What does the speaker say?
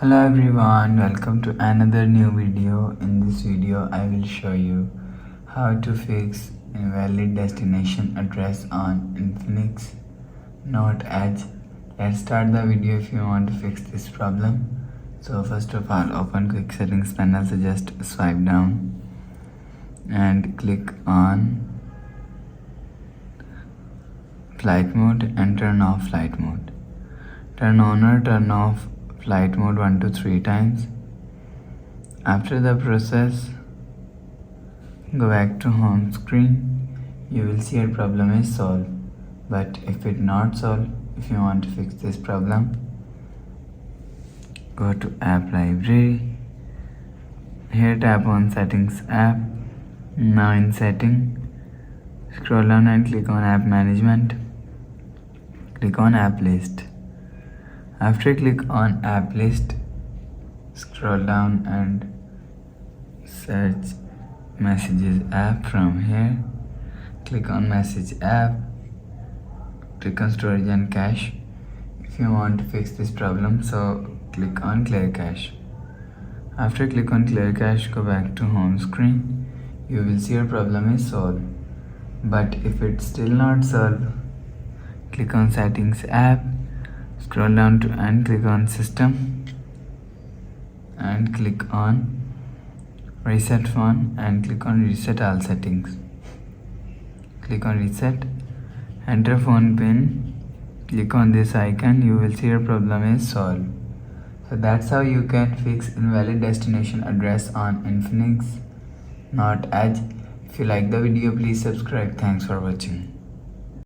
Hello everyone, welcome to another new video. In this video I will show you how to fix invalid destination address on Infinix Note Edge. Let's start the video if you want to fix this problem. So first of all, open quick settings panel, so just swipe down and click on flight mode and turn off flight mode. Turn on or turn off flight mode 1 to 3 times. After the process, go back to home screen. You will see your problem is solved. But if it not solved, if you want to fix this problem, go to app library. Here tap on settings app. Now in setting, scroll down and click on app management. Click on app list. After click on app list, scroll down and search messages app from here. Click on message app. Click on storage and cache. If you want to fix this problem, so click on clear cache. After click on clear cache, go back to home screen. You will see your problem is solved. But if it's still not solved, click on settings app. Scroll down to and click on system and click on reset phone and click on reset all settings. Click on reset, enter phone pin, click on this icon. You will see your problem is solved. So that's how you can fix invalid destination address on Infinix Note Edge. If you like the video, please subscribe. Thanks for watching.